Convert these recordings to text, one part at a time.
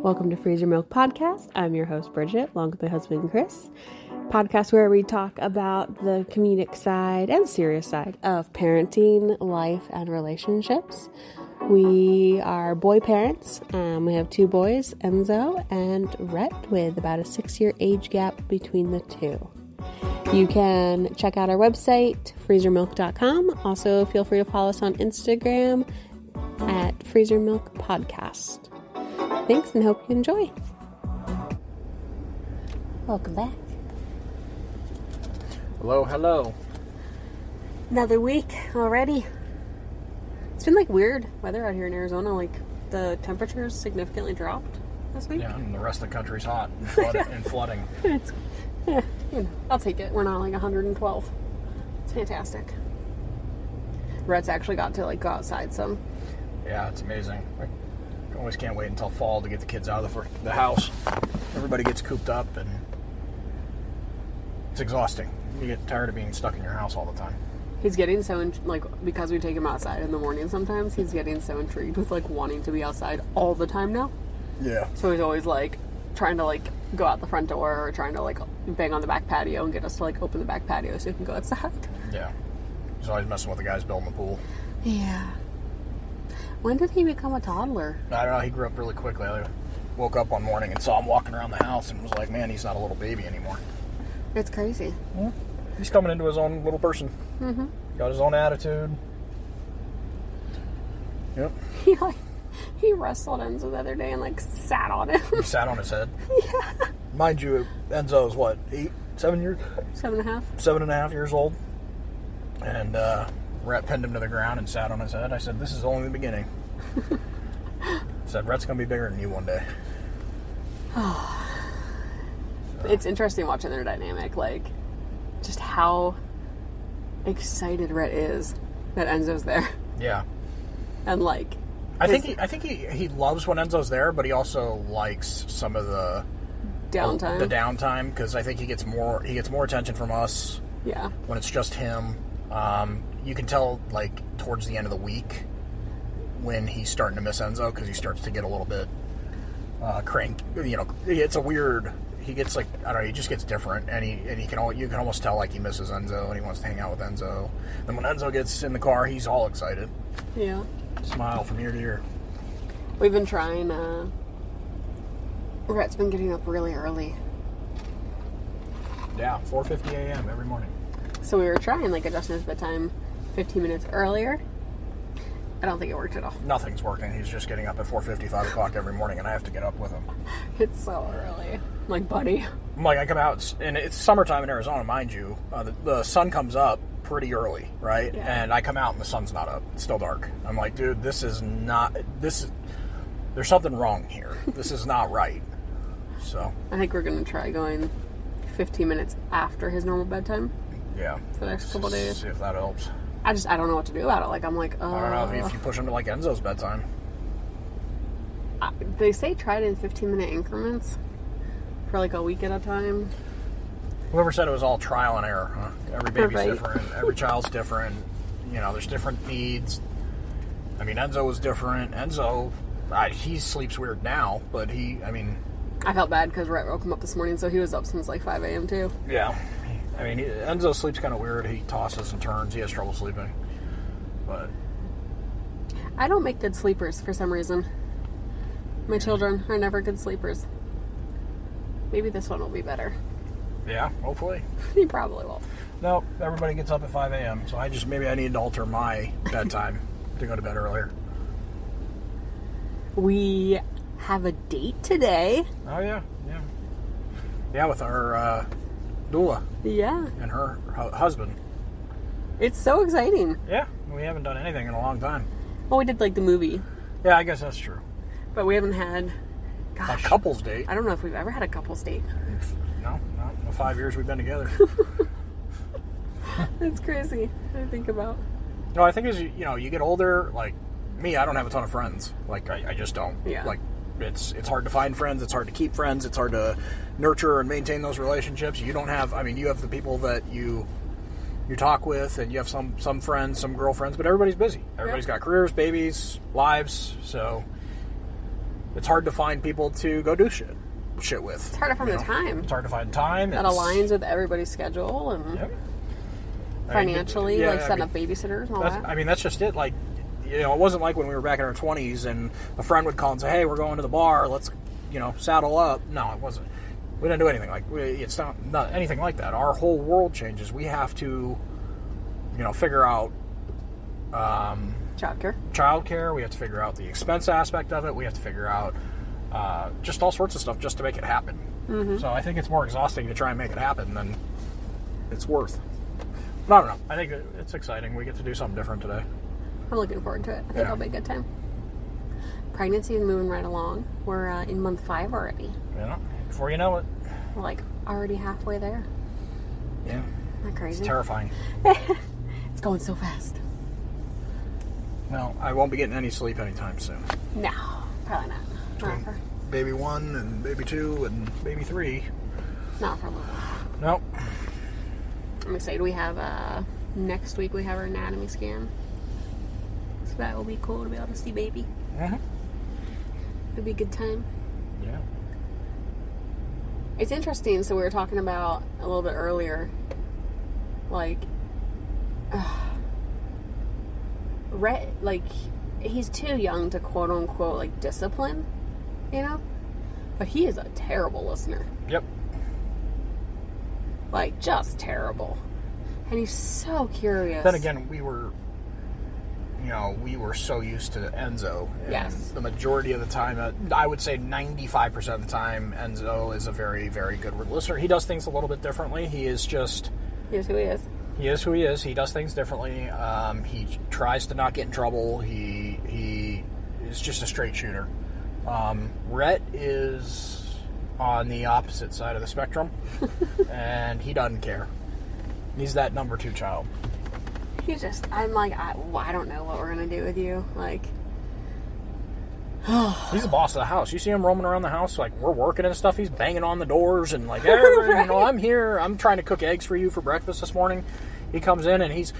Welcome to Freeze Your Milk Podcast. I'm your host, Bridget, along with my husband, Chris. Podcast where we talk about the comedic side and serious side of parenting, life, and relationships. We are boy parents. We have two boys, Enzo and Rhett, with about a 6-year age gap between the two. You can check out our website, freezermilk.com. Also, feel free to follow us on Instagram at Freezer Milk Podcast. Thanks and hope you enjoy. Welcome back. Hello, hello. Another week already. It's been weird weather out here in Arizona. The temperatures significantly dropped this week. Yeah, and the rest of the country's hot and flooding. I'll take it. We're not 112. It's fantastic. Rhett's actually got to go outside some. Yeah, it's amazing. I always can't wait until fall to get the kids out of the house. Everybody gets cooped up and it's exhausting. You get tired of being stuck in your house all the time. He's getting so, because we take him outside in the morning sometimes, he's getting so intrigued with, wanting to be outside all the time now. Yeah. So he's always, trying to, go out the front door or trying to, bang on the back patio and get us to, open the back patio so he can go outside. Yeah. He's always messing with the guys building the pool. Yeah. When did he become a toddler? I don't know. He grew up really quickly. I woke up one morning and saw him walking around the house and was like, man, he's not a little baby anymore. It's crazy. Yeah. He's coming into his own little person. Mm-hmm. Got his own attitude. Yep. He wrestled Enzo the other day and sat on him. He sat on his head. Yeah. Mind you, Enzo's what, 7 years? 7.5. 7.5 years old. And Rhett pinned him to the ground and sat on his head. I said, this is only the beginning. I said, Rhett's going to be bigger than you one day. It's interesting watching their dynamic, just how excited Rhett is that Enzo's there. Yeah. And I think he loves when Enzo's there, but he also likes some of the downtime. The downtime, because I think he gets more attention from us. Yeah. When it's just him. You can tell towards the end of the week when he's starting to miss Enzo, because he starts to get a little bit cranky. It's a weird. He gets I don't know. He just gets different, and you can almost tell he misses Enzo and he wants to hang out with Enzo. Then when Enzo gets in the car, he's all excited. Yeah. Smile from ear to ear. We've been trying. Rhett's been getting up really early. Yeah, 4:50 a.m. every morning. So we were trying adjusting his bedtime 15 minutes earlier. I don't think it worked at all. Nothing's working. He's just getting up at 4:50, 5 o'clock every morning, and I have to get up with him. It's so early. Buddy. I come out, and it's summertime in Arizona, mind you. The sun comes up pretty early, right? Yeah. And I come out, and the sun's not up. It's still dark. I'm like, dude, there's something wrong here. This is not right. So I think we're going to try going 15 minutes after his normal bedtime. Yeah. For the next couple days. See if that helps. I don't know what to do about it. I'm I don't know if you push him to Enzo's bedtime. They say try it in 15-minute increments for a week at a time. Whoever said it was all trial and error, huh? Every baby's Right. different. Every child's different. There's different needs. Enzo was different. Enzo, he sleeps weird now, but I felt bad because Rhett woke him up this morning, so he was up since 5 a.m. too. Yeah. Enzo sleeps kind of weird. He tosses and turns. He has trouble sleeping. But I don't make good sleepers for some reason. My children are never good sleepers. Maybe this one will be better. yeah, hopefully. He probably will. No, everybody gets up at 5 a.m., so maybe I need to alter my bedtime to go to bed earlier. We have a date today. Oh, yeah. Yeah, with our doula. Yeah. And her husband. It's so exciting. Yeah, we haven't done anything in a long time. Well, we did the movie. Yeah, I guess that's true. But we haven't had... A couple's date. I don't know if we've ever had a couple's date. No, not in the 5 years we've been together. It's crazy to think about. No, I think as you get older, me, I don't have a ton of friends. I just don't. Yeah. It's hard to find friends. It's hard to keep friends. It's hard to nurture and maintain those relationships. You don't have. You have the people that you talk with, and you have some friends, some girlfriends, but everybody's busy. Everybody's got careers, babies, lives. So it's hard to find people to go do shit with. It's hard to find the time. It's hard to find time. That aligns with everybody's schedule and financially, setting up babysitters and all that. I mean, that's just it. Like, it wasn't like when we were back in our 20s and a friend would call and say, hey, we're going to the bar, let's, saddle up. No, it wasn't. We didn't do anything it's not anything like that. Our whole world changes. We have to, figure out childcare. We have to figure out the expense aspect of it. We have to figure out just all sorts of stuff just to make it happen. Mm-hmm. So I think it's more exhausting to try and make it happen than it's worth. But I don't know. I think it's exciting. We get to do something different today. I'm looking forward to it. I think it'll be a good time. Pregnancy is moving right along. We're in month 5 already. Before you know it. We're already halfway there. Yeah. Isn't that crazy? It's terrifying. It's going so fast. Well, I won't be getting any sleep anytime soon. No, probably not. Between baby 1 and baby 2 and baby 3. Not for a little while. Nope. I'm excited. We have, next week we have our anatomy scan. So that will be cool to be able to see baby. Mm-hmm. It'll be a good time. Yeah. It's interesting. So we were talking about a little bit earlier, he's too young to quote unquote discipline, but he is a terrible listener. Yep. Just terrible. And he's so curious. Then again, we were so used to Enzo. And yes. The majority of the time, I would say 95% of the time, Enzo is a very, very good listener. He does things a little bit differently. He is just... He is who he is. He is who he is. He does things differently. He tries to not get in trouble. He is just a straight shooter. Rhett is on the opposite side of the spectrum, and he doesn't care. He's that number 2 child. He's just, I don't know what we're going to do with you. He's the boss of the house. You see him roaming around the house, we're working and stuff. He's banging on the doors and right. I'm here. I'm trying to cook eggs for you for breakfast this morning. He comes in and he's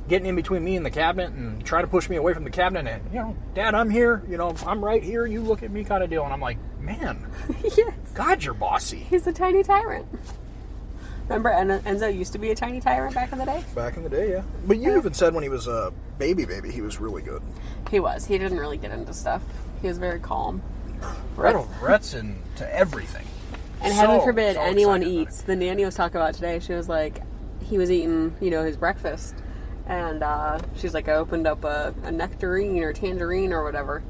getting in between me and the cabinet and trying to push me away from the cabinet. And, Dad, I'm here. I'm right here. You look at me kind of deal. And I'm like, man, yes. God, you're bossy. He's a tiny tyrant. Remember Enzo used to be a tiny tyrant back in the day? Back in the day, yeah. But you even said when he was a baby, he was really good. He was. He didn't really get into stuff. He was very calm. Rhett's into everything. And heaven forbid anyone eats. The nanny was talking about today. She was like, he was eating, his breakfast. And she's like, I opened up a nectarine or tangerine or whatever.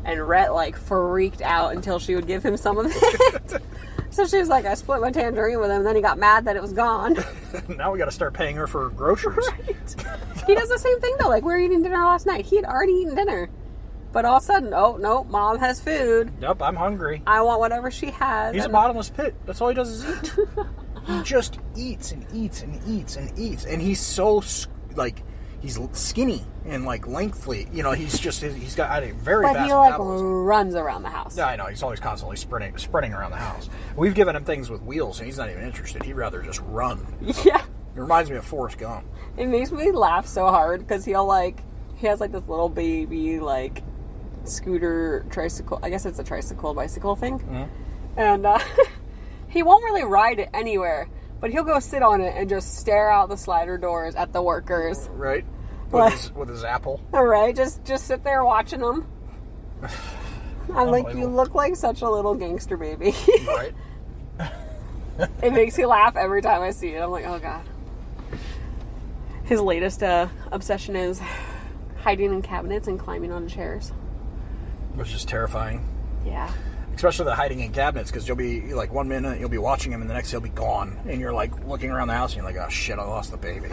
And Rhett, freaked out until she would give him some of it. So she was like, I split my tangerine with him, and then he got mad that it was gone. Now we got to start paying her for groceries. Right. He does the same thing, though. We were eating dinner last night. He had already eaten dinner. But all of a sudden, oh, no, Mom has food. Yep, I'm hungry. I want whatever she has. He's a bottomless pit. That's all he does is eat. He just eats and eats and eats and eats. And he's so, he's skinny and lengthily. He's got a very fast metabolism. He runs around the house. Yeah, I know. He's always constantly sprinting around the house. We've given him things with wheels, and he's not even interested. He'd rather just run. Yeah. It reminds me of Forrest Gump. It makes me laugh so hard because he has this little baby scooter tricycle. I guess it's a tricycle bicycle thing. Mm-hmm. And he won't really ride it anywhere, but he'll go sit on it and just stare out the slider doors at the workers. Right. With his apple. All right, just sit there watching them. I'm like, you look like such a little gangster baby. Right. It makes me laugh every time I see it. I'm like, oh God. His latest obsession is hiding in cabinets and climbing on chairs. Which is terrifying. Yeah. Especially the hiding in cabinets, because you'll be, 1 minute, you'll be watching him, and the next he'll be gone. And you're, looking around the house, and you're like, oh, shit, I lost the baby.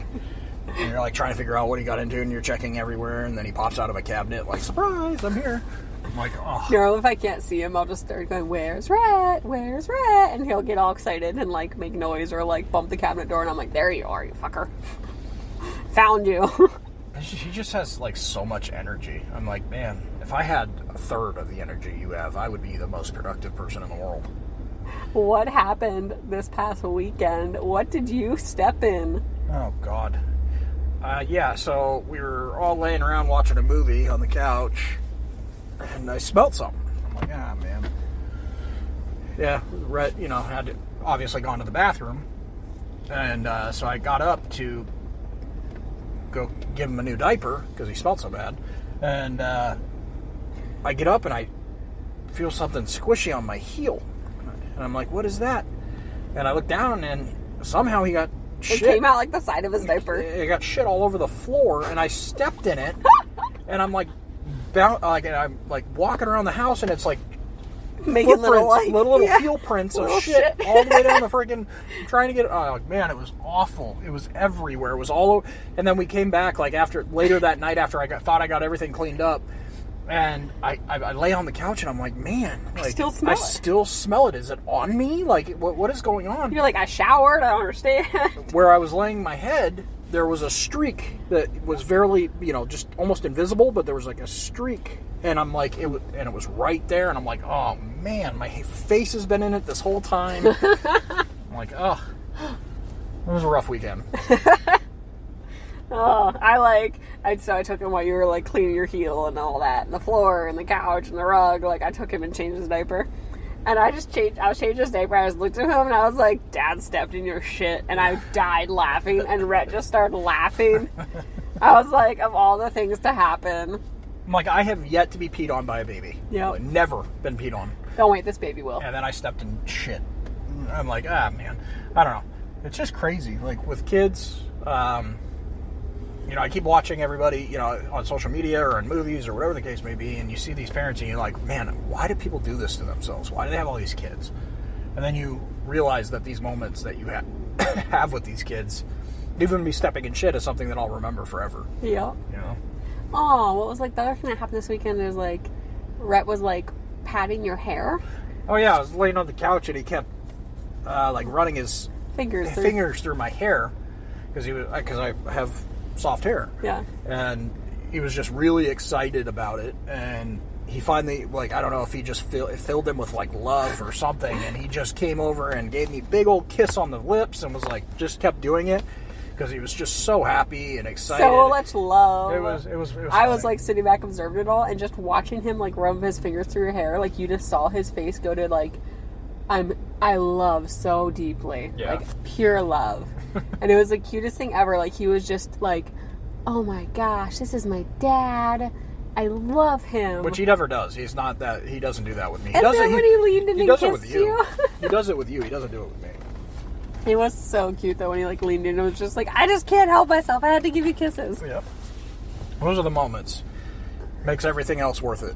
And you're, trying to figure out what he got into, and you're checking everywhere, and then he pops out of a cabinet, surprise, I'm here. I'm like, oh. If I can't see him, I'll just start going, where's Rhett? Where's Rhett? And he'll get all excited and, make noise or, bump the cabinet door, and I'm like, there you are, you fucker. Found you. He just has, so much energy. I'm like, man, if I had a third of the energy you have, I would be the most productive person in the world. What happened this past weekend? What did you step in? Oh, God. So we were all laying around watching a movie on the couch, and I smelled something. I'm like, ah, man. Yeah, Rhett, had obviously gone to the bathroom. And so I got up to go give him a new diaper because he smelled so bad. And I get up and I feel something squishy on my heel. And I'm like, what is that? And I look down and somehow he got shit. It came out like the side of his diaper. It got shit all over the floor and I stepped in it. And I'm like, I'm like walking around the house and it's like making little heel prints of shit all the way down the freaking trying to get it. Oh man, it was awful. It was everywhere. It was all over. And then we came back like later that night after I thought I got everything cleaned up, and I lay on the couch and I'm like, man, like, I still smell it. Is it on me? Like what is going on? You're like, I showered. I don't understand. Where I was laying my head, there was a streak that was barely, just almost invisible, but there was like a streak. And I'm like, it was right there, and I'm like, oh man, my face has been in it this whole time. I'm like, oh, it was a rough weekend. So I took him while you were like cleaning your heel and all that, and the floor and the couch and the rug. Like I took him and changed his diaper, and I was changing his diaper. I looked at him and I was like, Dad stepped in your shit, and I died laughing, and Rhett just started laughing. I was like, of all the things to happen. I'm like, I have yet to be peed on by a baby. Yeah. Like, never been peed on. Don't wait, this baby will. And then I stepped in shit. I'm like, man. I don't know. It's just crazy. Like, with kids, I keep watching everybody, on social media or in movies or whatever the case may be, and you see these parents and you're like, man, why do people do this to themselves? Why do they have all these kids? And then you realize that these moments that you have with these kids, even me stepping in shit is something that I'll remember forever. Yeah. Oh, what was like the other thing that happened this weekend is like Rhett was like patting your hair. Oh yeah, I was laying on the couch and he kept like running his fingers through my hair because I have soft hair. Yeah. And he was just really excited about it, and he finally, like, I don't know if he just filled him with like love or something, and he just came over and gave me a big old kiss on the lips and was like, just kept doing it. Because he was just so happy and excited. So much love. It was I was like sitting back observing it all and just watching him like rub his fingers through your hair. Like you just saw his face go to like, I love so deeply. Yeah. Like pure love. And it was the cutest thing ever. Like he was just like, oh my gosh, this is my dad. I love him. Which he never does. He's not that. He doesn't do that with me. And then when he leaned in and kissed with you. He does it with you. He doesn't do it with me. He was so cute though when he like leaned in and was just like, I just can't help myself. I had to give you kisses. Yep. Those are the moments. Makes everything else worth it.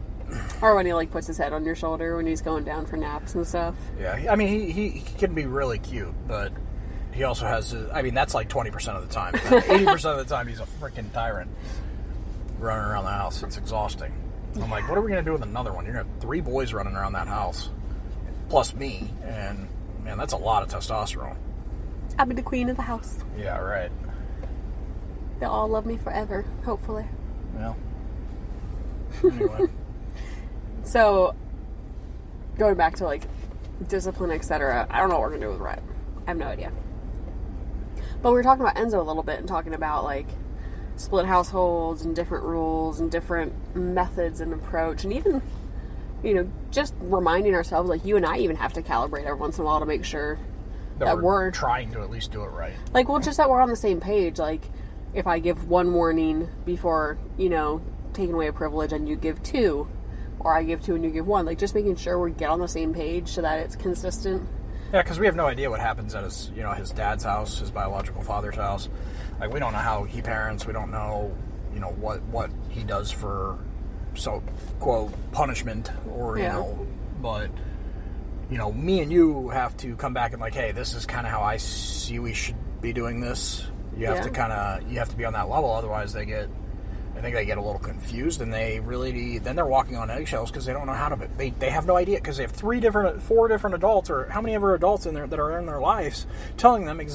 Or when he like puts his head on your shoulder when he's going down for naps and stuff. Yeah. I mean, he can be really cute, but he also has. That's like 20% of the time. 80% of the time, he's a freaking tyrant running around the house. It's exhausting. I'm like, what are we gonna do with another one? You're gonna have 3 boys running around that house, plus me, and man, that's a lot of testosterone. I'll be the queen of the house. Yeah, right. They'll all love me forever, hopefully. Well, anyway. So, going back to, like, discipline, etc., I don't know what we're going to do with Rhett. I have no idea. But we were talking about Enzo a little bit and talking about, like, split households and different rules and different methods and approach. And even, just reminding ourselves, like, you and I even have to calibrate every once in a while to make sure that we're trying to at least do it right. Like, well, just that we're on the same page. Like, if I give 1 warning before, taking away a privilege and you give 2, or I give 2 and you give 1, like, just making sure we get on the same page so that it's consistent. Yeah, because we have no idea what happens at his dad's house, his biological father's house. Like, we don't know how he parents. We don't know, what he does for, so, quote, punishment, or, but... me and you have to come back and like, hey, this is kind of how I see we should be doing this. You have to be on that level. Otherwise I think they get a little confused, and then they're walking on eggshells because they don't know how to, they have no idea, because they have 4 different adults, or how many ever adults in there that are in their lives telling them you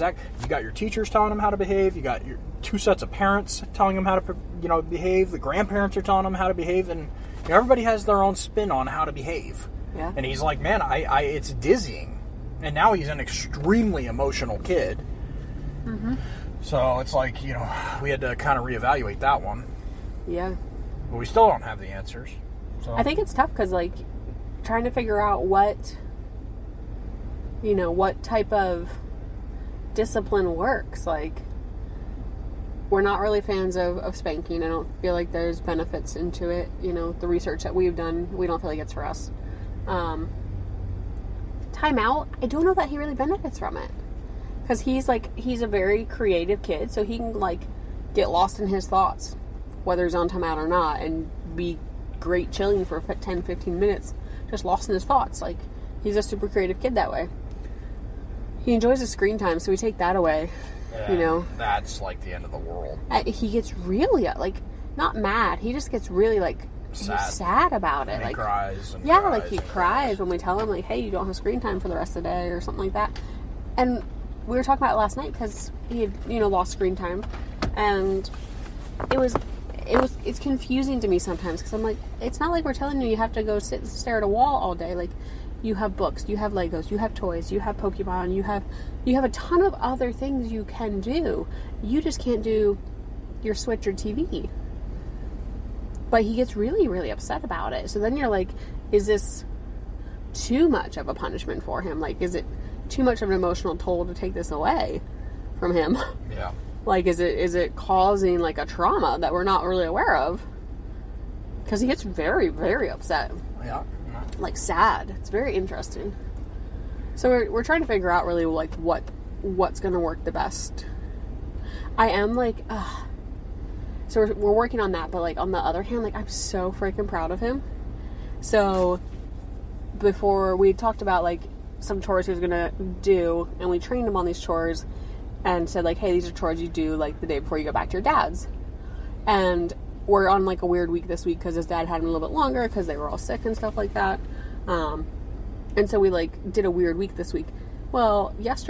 got your teachers telling them how to behave, you got your 2 sets of parents telling them how to, behave, the grandparents are telling them how to behave, and everybody has their own spin on how to behave. Yeah. And he's like, man, it's dizzying. And now he's an extremely emotional kid. Mm-hmm. So it's like, we had to kind of reevaluate that one. Yeah. But we still don't have the answers. So. I think it's tough because, like, trying to figure out what type of discipline works. Like, we're not really fans of spanking. I don't feel like there's benefits into it. The research that we've done, we don't feel like it's for us. Timeout, I don't know that he really benefits from it. Because he's a very creative kid, so he can, get lost in his thoughts, whether he's on timeout or not, and be great chilling for 10, 15 minutes, just lost in his thoughts. He's a super creative kid that way. He enjoys his screen time, so we take that away. That's the end of the world. He gets really not mad. He just gets really sad about it. And he cries. And yeah, cries he cries when we tell him hey, you don't have screen time for the rest of the day or something like that. And we were talking about it last night because he had lost screen time, and it's confusing to me sometimes because I'm like, it's not like we're telling you have to go sit and stare at a wall all day. You have books, you have Legos, you have toys, you have Pokemon, you have a ton of other things you can do. You just can't do your Switch or TV. But he gets really, really upset about it. So then you're like, is this too much of a punishment for him? Is it too much of an emotional toll to take this away from him? Yeah. Is it causing a trauma that we're not really aware of? Because he gets very, very upset. Yeah. Sad. It's very interesting. So we're trying to figure out really what's going to work the best. I am so we're working on that, but on the other hand, I'm so freaking proud of him. So before we talked about some chores he was gonna do, and we trained him on these chores and said hey, these are chores you do the day before you go back to your dad's. And we're on a weird week this week because his dad had him a little bit longer because they were all sick and stuff like that. And so we did a weird week this week. Well, this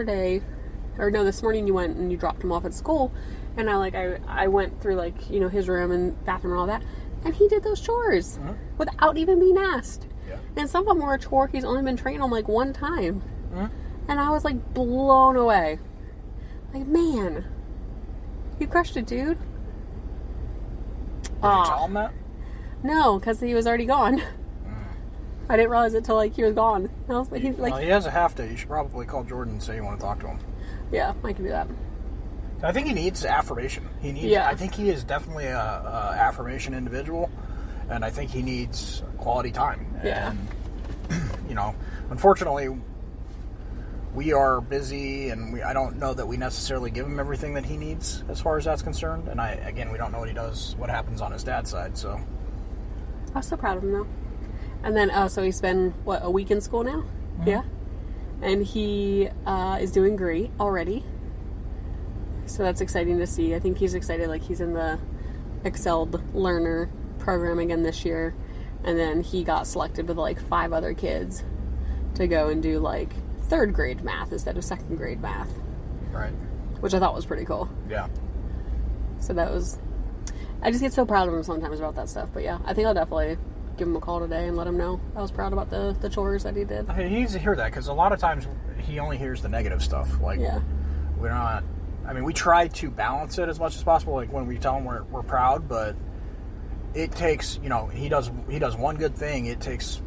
morning you went and you dropped him off at school, and I went through his room and bathroom and all that, and he did those chores without even being asked. Yeah. And some of them were a chore he's only been trained on one time. And I was blown away. Man, you crushed it, dude. Did you tell him that? No, because he was already gone. I didn't realize it till he was gone. I was he has a half day. You should probably call Jordan and say you want to talk to him. Yeah, I can do that. I think he needs affirmation. I think he is definitely a affirmation individual, and I think he needs quality time. Yeah. And unfortunately, we are busy, and I don't know that we necessarily give him everything that he needs as far as that's concerned. And we don't know what happens on his dad's side. So I'm so proud of him though. And then so he's been a week in school now. Yeah. And he is doing great already. So that's exciting to see. I think he's excited. He's in the Excelled Learner program again this year. And then he got selected with 5 other kids to go and do 3rd grade math instead of 2nd grade math. Right. Which I thought was pretty cool. Yeah. So I just get so proud of him sometimes about that stuff. But yeah, I think I'll definitely give him a call today and let him know I was proud about the chores that he did. He needs to hear that, because a lot of times he only hears the negative stuff. Yeah. We're not... we try to balance it as much as possible, when we tell him we're proud, but it takes, he does one good thing, it takes,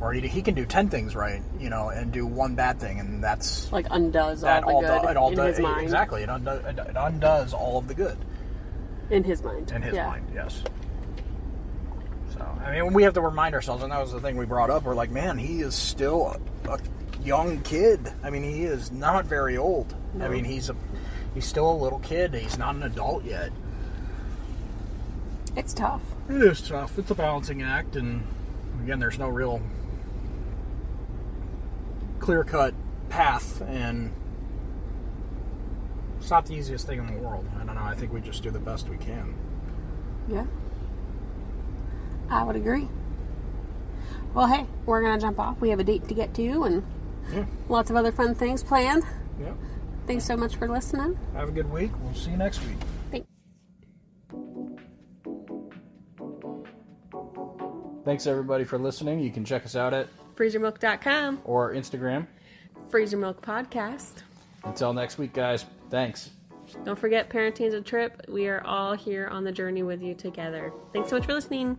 or he can do 10 things right, and do one bad thing, and that's... undoes all the good in his mind. Exactly, it undoes all of the good. In his mind. In his mind, yes. So, we have to remind ourselves, and that was the thing we brought up, we're man, he is still a young kid. He is not very old. No. He's still a little kid. He's not an adult yet. It's tough. It is tough. It's a balancing act, and again, there's no real clear-cut path, and it's not the easiest thing in the world. I don't know. I think we just do the best we can. Yeah. I would agree. Well, hey, we're going to jump off. We have a date to get to, and lots of other fun things planned. Yeah. Thanks so much for listening. Have a good week. We'll see you next week. Thanks, everybody, for listening. You can check us out at freezermilk.com or Instagram. Freezer Milk Podcast. Until next week, guys. Thanks. Don't forget, parenting is a trip. We are all here on the journey with you together. Thanks so much for listening.